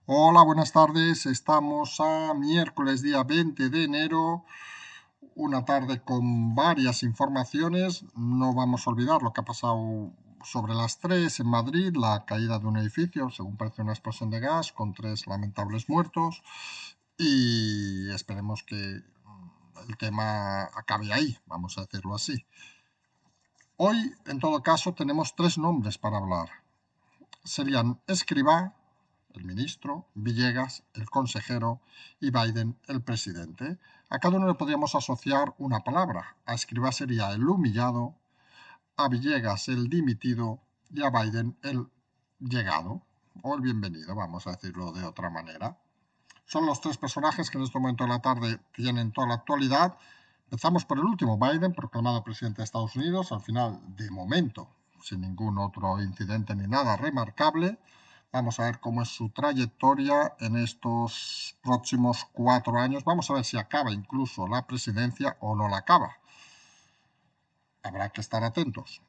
Hola, buenas tardes. Estamos a miércoles día 20 de enero, una tarde con varias informaciones. No vamos a olvidar lo que ha pasado sobre las 3 en Madrid, la caída de un edificio, según parece una explosión de gas, con 3 lamentables muertos. Y esperemos que el tema acabe ahí, vamos a decirlo así. Hoy, en todo caso, tenemos 3 nombres para hablar. Serían Escrivá, el ministro, Villegas, el consejero, y Biden, el presidente. A cada uno le podríamos asociar una palabra. A Escrivá sería el humillado, a Villegas el dimitido y a Biden el llegado, o el bienvenido, vamos a decirlo de otra manera. Son los 3 personajes que en este momento de la tarde tienen toda la actualidad. Empezamos por el último, Biden, proclamado presidente de Estados Unidos, al final, de momento, sin ningún otro incidente ni nada remarcable. Vamos a ver cómo es su trayectoria en estos próximos 4 años. Vamos a ver si acaba incluso la presidencia o no la acaba. Habrá que estar atentos.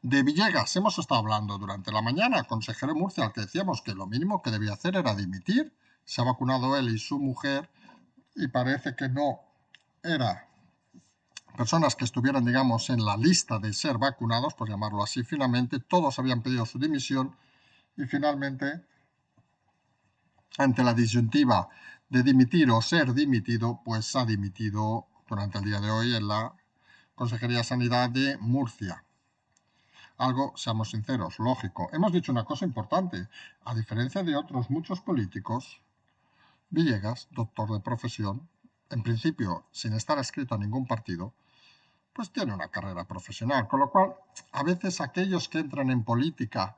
De Villegas hemos estado hablando durante la mañana, consejero Murcia, al que decíamos que lo mínimo que debía hacer era dimitir. Se ha vacunado él y su mujer y parece que no era personas que estuvieran, digamos, en la lista de ser vacunados, por llamarlo así. Finalmente todos habían pedido su dimisión y finalmente, ante la disyuntiva de dimitir o ser dimitido, pues ha dimitido durante el día de hoy en la Consejería de Sanidad de Murcia. Algo, seamos sinceros, lógico. Hemos dicho una cosa importante. A diferencia de otros muchos políticos, Villegas, doctor de profesión, en principio sin estar adscrito a ningún partido, pues tiene una carrera profesional. Con lo cual, a veces aquellos que entran en política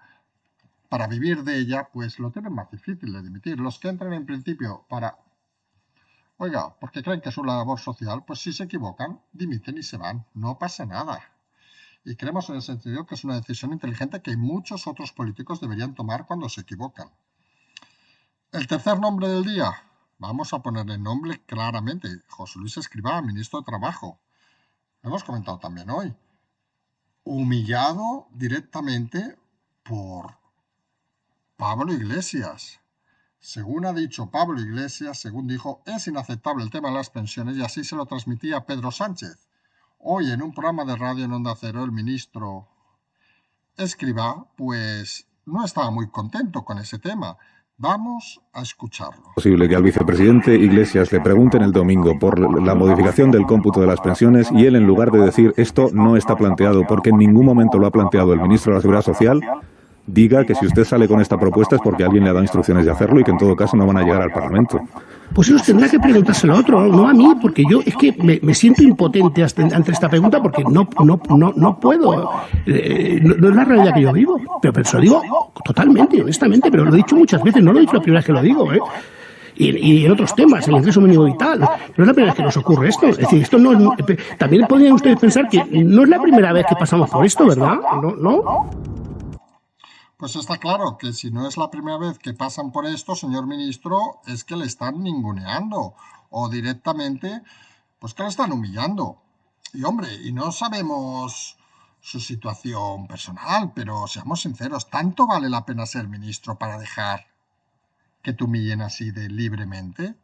para vivir de ella, pues lo tienen más difícil de dimitir. Los que entran en principio para, oiga, porque creen que es una labor social, pues si se equivocan, dimiten y se van. No pasa nada. Y creemos en el sentido que es una decisión inteligente que muchos otros políticos deberían tomar cuando se equivocan. El tercer nombre del día, vamos a ponerle nombre claramente, José Luis Escrivá, ministro de Trabajo. Lo hemos comentado también hoy. Humillado directamente por Pablo Iglesias. Según ha dicho Pablo Iglesias, según dijo, es inaceptable el tema de las pensiones y así se lo transmitía Pedro Sánchez. Hoy en un programa de radio en Onda Cero, el ministro Escrivá, pues no estaba muy contento con ese tema. Vamos a escucharlo. Posible que al vicepresidente Iglesias le pregunten el domingo por la modificación del cómputo de las pensiones y él, en lugar de decir esto no está planteado porque en ningún momento lo ha planteado el ministro de la Seguridad Social, diga que si usted sale con esta propuesta es porque alguien le ha dado instrucciones de hacerlo y que en todo caso no van a llegar al Parlamento. Pues eso tendrá que preguntárselo a otro, no a mí, porque yo es que me siento impotente ante esta pregunta porque no puedo. No es la realidad que yo vivo. Pero se lo digo totalmente, honestamente, pero lo he dicho muchas veces, no lo he dicho la primera vez que lo digo, ¿eh? Y en otros temas, el ingreso mínimo vital. No es la primera vez que nos ocurre esto. Es decir, esto no es, también podrían ustedes pensar que no es la primera vez que pasamos por esto, ¿verdad? ¿No? Pues está claro que si no es la primera vez que pasan por esto, señor ministro, es que le están ninguneando o directamente, pues que le están humillando. Y hombre, y no sabemos su situación personal, pero seamos sinceros, ¿tanto vale la pena ser ministro para dejar que te humillen así de libremente?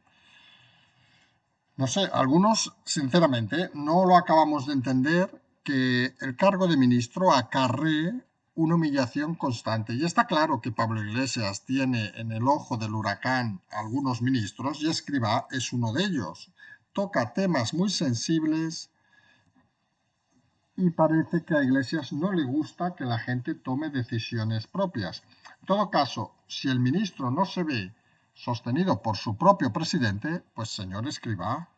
No sé, algunos, sinceramente, no lo acabamos de entender que el cargo de ministro acarree una humillación constante. Y está claro que Pablo Iglesias tiene en el ojo del huracán a algunos ministros y Escrivá es uno de ellos. Toca temas muy sensibles y parece que a Iglesias no le gusta que la gente tome decisiones propias. En todo caso, si el ministro no se ve sostenido por su propio presidente, pues señor Escrivá,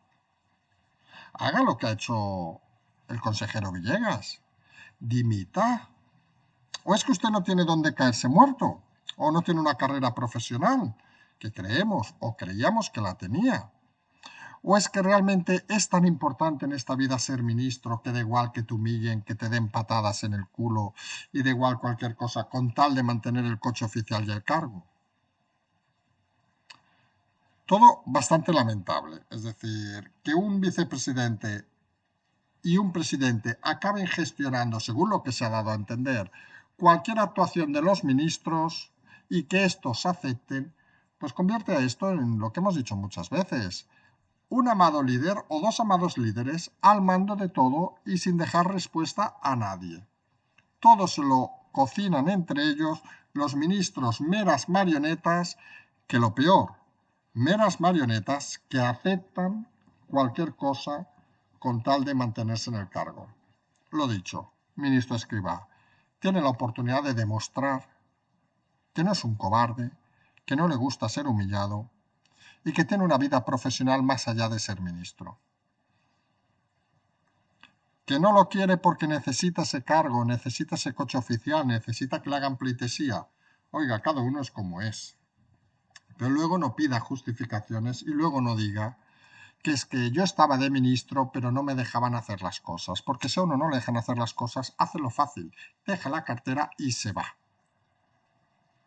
haga lo que ha hecho el consejero Villegas. Dimita. ¿O es que usted no tiene dónde caerse muerto? ¿O no tiene una carrera profesional? Que creemos o creíamos que la tenía. ¿O es que realmente es tan importante en esta vida ser ministro que da igual que te humillen, que te den patadas en el culo y da igual cualquier cosa con tal de mantener el coche oficial y el cargo? Todo bastante lamentable. Es decir, que un vicepresidente y un presidente acaben gestionando, según lo que se ha dado a entender, cualquier actuación de los ministros y que estos acepten, pues convierte a esto en lo que hemos dicho muchas veces. Un amado líder o dos amados líderes al mando de todo y sin dejar respuesta a nadie. Todo se lo cocinan entre ellos, los ministros meras marionetas, que lo peor, meras marionetas que aceptan cualquier cosa con tal de mantenerse en el cargo. Lo dicho, ministro Escrivá, tiene la oportunidad de demostrar que no es un cobarde, que no le gusta ser humillado y que tiene una vida profesional más allá de ser ministro. Que no lo quiere porque necesita ese cargo, necesita ese coche oficial, necesita que le hagan pleitesía. Oiga, cada uno es como es. Pero luego no pida justificaciones y luego no diga que es que yo estaba de ministro pero no me dejaban hacer las cosas. Porque si a uno no le dejan hacer las cosas, hace lo fácil, deja la cartera y se va.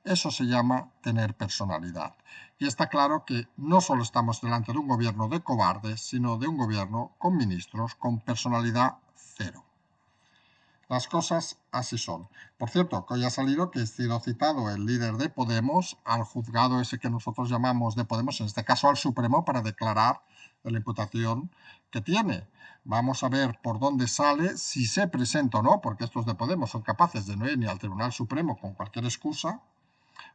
Eso se llama tener personalidad. Y está claro que no solo estamos delante de un gobierno de cobardes, sino de un gobierno con ministros con personalidad cero. Las cosas así son. Por cierto, que hoy ha salido que ha sido citado el líder de Podemos al juzgado ese que nosotros llamamos de Podemos, en este caso al Supremo, para declarar de la imputación que tiene. Vamos a ver por dónde sale, si se presenta o no, porque estos de Podemos son capaces de no ir ni al Tribunal Supremo con cualquier excusa,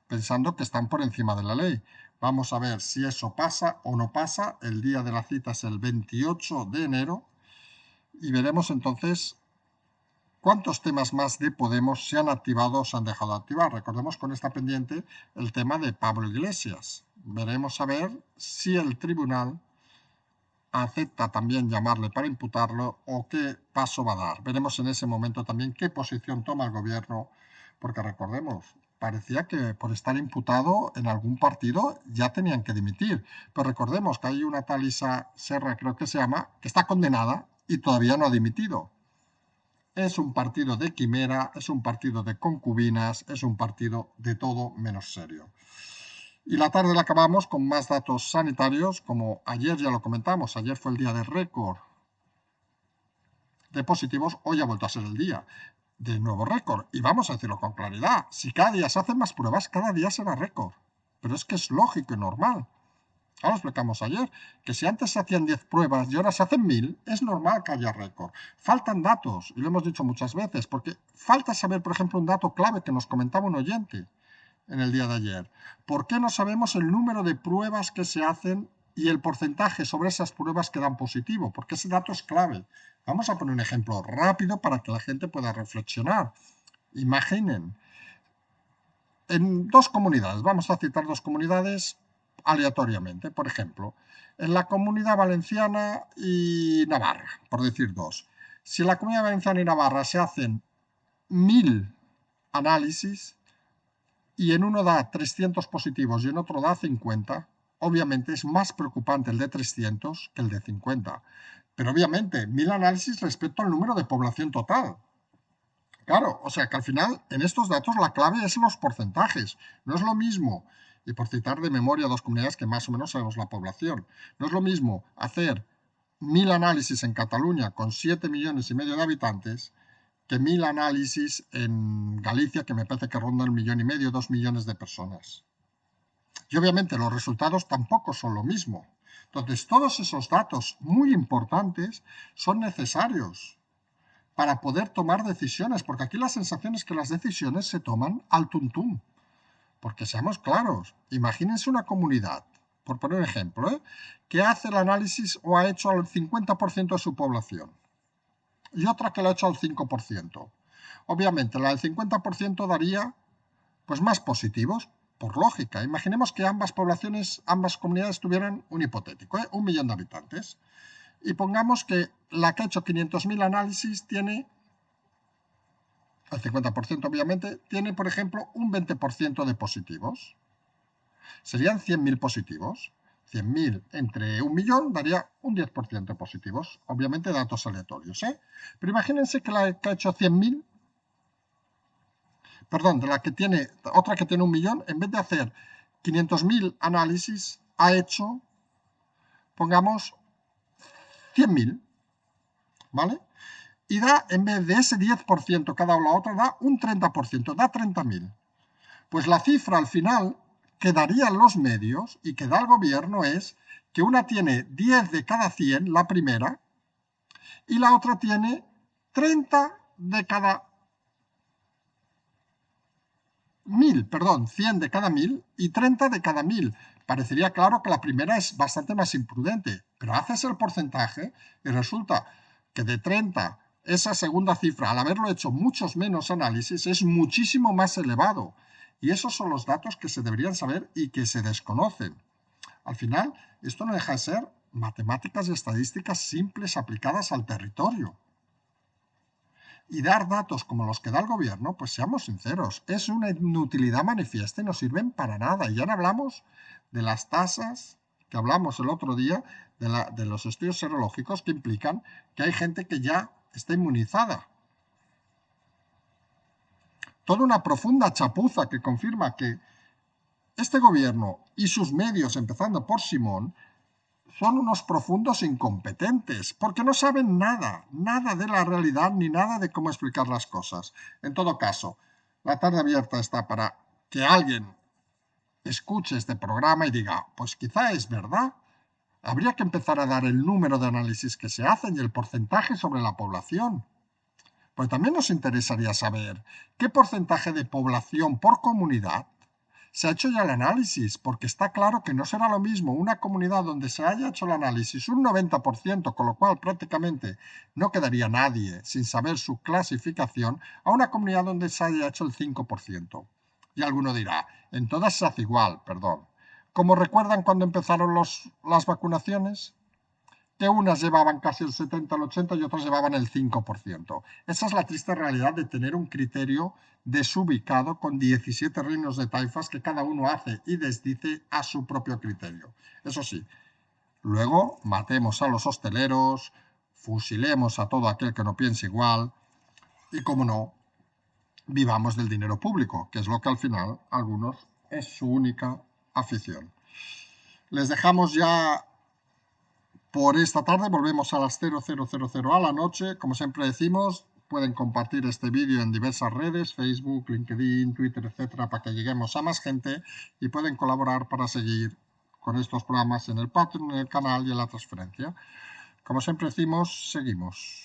pensando que están por encima de la ley. Vamos a ver si eso pasa o no pasa. El día de la cita es el 28 de enero y veremos entonces cuántos temas más de Podemos se han activado o se han dejado de activar. Recordemos con esta pendiente el tema de Pablo Iglesias. Veremos a ver si el tribunal acepta también llamarle para imputarlo o qué paso va a dar. Veremos en ese momento también qué posición toma el gobierno, porque recordemos, parecía que por estar imputado en algún partido ya tenían que dimitir. Pero recordemos que hay una tal Isa Serra, creo que se llama, que está condenada y todavía no ha dimitido. Es un partido de quimera, es un partido de concubinas, es un partido de todo menos serio. Y la tarde la acabamos con más datos sanitarios, como ayer ya lo comentamos, ayer fue el día de récord de positivos, hoy ha vuelto a ser el día de nuevo récord. Y vamos a decirlo con claridad, si cada día se hacen más pruebas, cada día será récord. Pero es que es lógico y normal. Ya lo explicamos ayer, que si antes se hacían 10 pruebas y ahora se hacen 1000, es normal que haya récord. Faltan datos, y lo hemos dicho muchas veces, porque falta saber, por ejemplo, un dato clave que nos comentaba un oyente en el día de ayer. ¿Por qué no sabemos el número de pruebas que se hacen y el porcentaje sobre esas pruebas que dan positivo? Porque ese dato es clave. Vamos a poner un ejemplo rápido para que la gente pueda reflexionar. Imaginen, en dos comunidades, vamos a citar dos comunidades aleatoriamente, por ejemplo, en la Comunidad Valenciana y Navarra, por decir dos. Si en la Comunidad Valenciana y Navarra se hacen 1000 análisis, y en uno da 300 positivos y en otro da 50, obviamente es más preocupante el de 300 que el de 50. Pero obviamente 1000 análisis respecto al número de población total. Claro, o sea que al final en estos datos la clave es los porcentajes. No es lo mismo, y por citar de memoria dos comunidades que más o menos sabemos la población, no es lo mismo hacer 1000 análisis en Cataluña con 7,5 millones de habitantes que 1000 análisis en Galicia, que me parece que rondan 1,5 millones, 2 millones de personas. Y obviamente los resultados tampoco son lo mismo. Entonces, todos esos datos muy importantes son necesarios para poder tomar decisiones, porque aquí la sensación es que las decisiones se toman al tuntún. Porque seamos claros, imagínense una comunidad, por poner un ejemplo, que hace el análisis o ha hecho al 50% de su población, y otra que lo ha hecho al 5%. Obviamente, la del 50% daría pues más positivos, por lógica. Imaginemos que ambas poblaciones, ambas comunidades tuvieran un hipotético, 1 millón de habitantes. Y pongamos que la que ha hecho 500.000 análisis tiene, el 50% obviamente, tiene, por ejemplo, un 20% de positivos. Serían 100.000 positivos. 100.000 entre 1 millón daría un 10% de positivos. Obviamente datos aleatorios, Pero imagínense que la que ha hecho 100.000, perdón, de la que tiene, otra que tiene 1 millón, en vez de hacer 500.000 análisis, ha hecho, pongamos, 100.000, ¿vale? Y da, en vez de ese 10% cada una a la otra, da un 30%, da 30.000. Pues la cifra al final que darían los medios y que da el gobierno es que una tiene 10 de cada 100, la primera, y la otra tiene 30 de cada 1000, perdón, 100 de cada 1000 y 30 de cada 1000. Parecería claro que la primera es bastante más imprudente, pero haces el porcentaje y resulta que de 30, esa segunda cifra, al haberlo hecho muchos menos análisis, es muchísimo más elevado. Y esos son los datos que se deberían saber y que se desconocen. Al final, esto no deja de ser matemáticas y estadísticas simples aplicadas al territorio. Y dar datos como los que da el gobierno, pues seamos sinceros, es una inutilidad manifiesta y no sirven para nada. Y ya no hablamos de las tasas que hablamos el otro día, de los estudios serológicos que implican que hay gente que ya está inmunizada. Toda una profunda chapuza que confirma que este gobierno y sus medios, empezando por Simón, son unos profundos incompetentes, porque no saben nada de la realidad ni nada de cómo explicar las cosas. En todo caso, la tarde abierta está para que alguien escuche este programa y diga, pues quizá es verdad. Habría que empezar a dar el número de análisis que se hacen y el porcentaje sobre la población. Pues también nos interesaría saber qué porcentaje de población por comunidad se ha hecho ya el análisis, porque está claro que no será lo mismo una comunidad donde se haya hecho el análisis un 90%, con lo cual prácticamente no quedaría nadie sin saber su clasificación, a una comunidad donde se haya hecho el 5%. Y alguno dirá, en todas se hace igual, perdón. ¿Cómo recuerdan cuando empezaron las vacunaciones? Que unas llevaban casi el 70, el 80 y otras llevaban el 5%. Esa es la triste realidad de tener un criterio desubicado con 17 reinos de taifas que cada uno hace y desdice a su propio criterio. Eso sí, luego matemos a los hosteleros, fusilemos a todo aquel que no piense igual y, como no, vivamos del dinero público, que es lo que al final algunos es su única afición. Les dejamos ya por esta tarde, volvemos a las 00:00 a la noche. Como siempre decimos, pueden compartir este vídeo en diversas redes, Facebook, LinkedIn, Twitter, etcétera, para que lleguemos a más gente y pueden colaborar para seguir con estos programas en el Patreon, en el canal y en la transferencia. Como siempre decimos, seguimos.